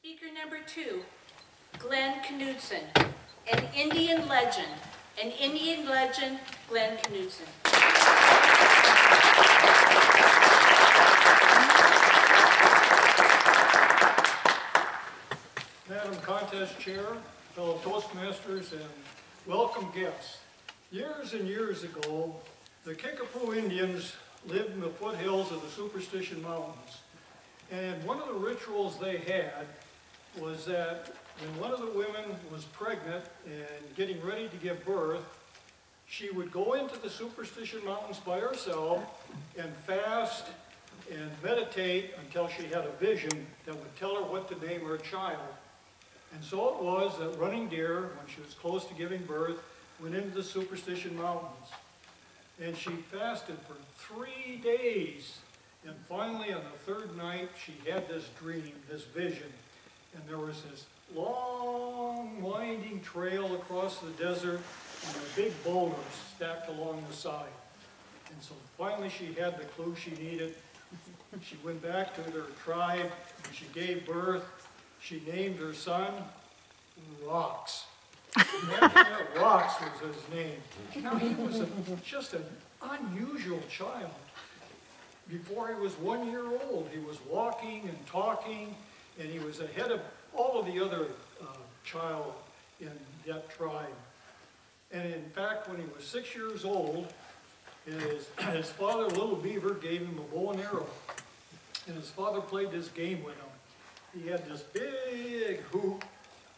Speaker number 2, Glenn Knudson, an Indian legend. An Indian legend, Glenn Knudson. Madam Contest Chair, fellow Toastmasters, and welcome guests. Years and years ago, the Kickapoo Indians lived in the foothills of the Superstition Mountains. And one of the rituals they had was that when one of the women was pregnant and getting ready to give birth, she would go into the Superstition Mountains by herself and fast and meditate until she had a vision that would tell her what to name her child. And so it was that Running Deer, when she was close to giving birth, went into the Superstition Mountains. And she fasted for 3 days. And finally, on the third night, she had this dream, this vision. And there was this long, winding trail across the desert and the big boulders stacked along the side. And so finally she had the clue she needed. She went back to her tribe and she gave birth. She named her son Rocks. Rocks was his name. Now he was just an unusual child. Before he was 1 year old, he was walking and talking, and he was ahead of all of the other child in that tribe. And in fact, when he was 6 years old, his father, Little Beaver, gave him a bow and arrow. And his father played this game with him. He had this big hoop,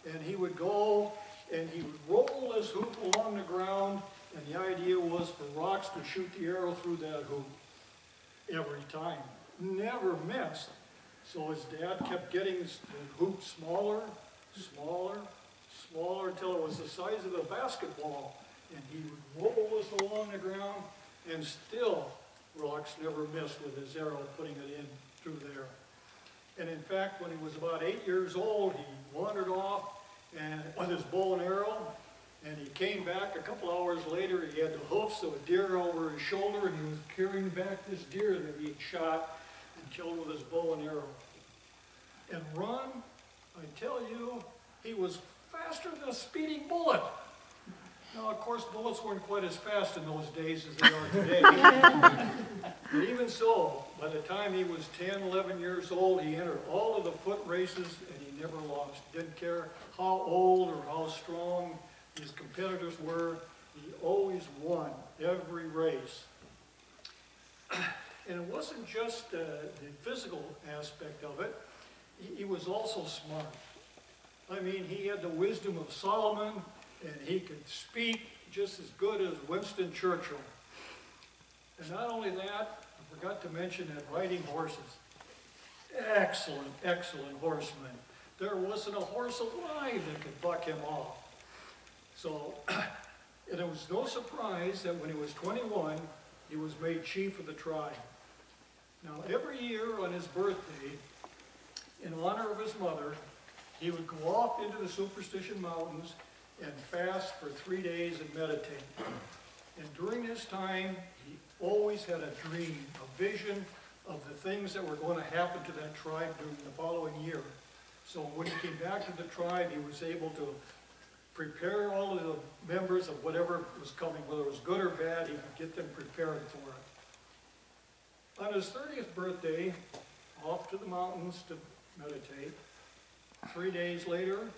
and he would go and he would roll this hoop along the ground, and the idea was for Rocks to shoot the arrow through that hoop every time. Never missed. So his dad kept getting the hoop smaller, smaller, smaller, until it was the size of a basketball. And he would roll this along the ground, and still Rocks never missed with his arrow, putting it in through there. And in fact, when he was about 8 years old, he wandered off and with his bow and arrow, and he came back a couple hours later. He had the hoofs of a deer over his shoulder, and he was carrying back this deer that he had shot and killed with his bow and arrow. And run, I tell you, he was faster than a speeding bullet. Now, of course, bullets weren't quite as fast in those days as they are today. But even so, by the time he was 10, 11 years old, he entered all of the foot races, and he never lost. Didn't care how old or how strong his competitors were, he always won every race. And it wasn't just the physical aspect of it, he was also smart. I mean, he had the wisdom of Solomon, and he could speak just as good as Winston Churchill. And not only that, I forgot to mention that riding horses. Excellent, excellent horseman. There wasn't a horse alive that could buck him off. So, and it was no surprise that when he was 21, he was made chief of the tribe. Now, every year on his birthday, in honor of his mother, he would go off into the Superstition Mountains and fast for 3 days and meditate. And during this time, he always had a dream, a vision of the things that were going to happen to that tribe during the following year. So when he came back to the tribe, he was able to prepare all of the members of whatever was coming, whether it was good or bad. He could get them prepared for it. On his 30th birthday, off to the mountains to meditate. 3 days later,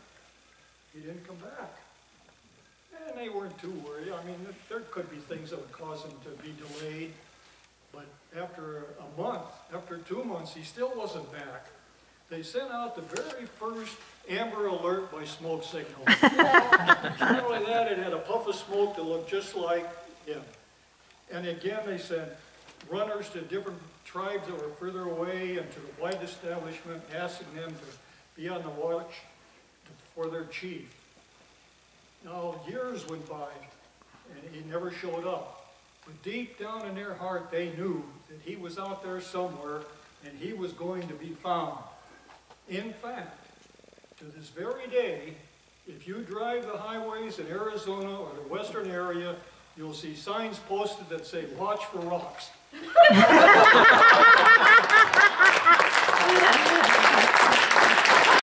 he didn't come back. And they weren't too worried. I mean, there could be things that would cause him to be delayed. But after a month, after 2 months, he still wasn't back. They sent out the very first Amber Alert by smoke signal. Not only that, it had a puff of smoke that looked just like him. And again, they sent runners to different tribes that were further away and to the white establishment, asking them to be on the watch for their chief. Now, years went by, and he never showed up. But deep down in their heart, they knew that he was out there somewhere, and he was going to be found. In fact, to this very day, if you drive the highways in Arizona or the western area, you'll see signs posted that say, "Watch for Rocks."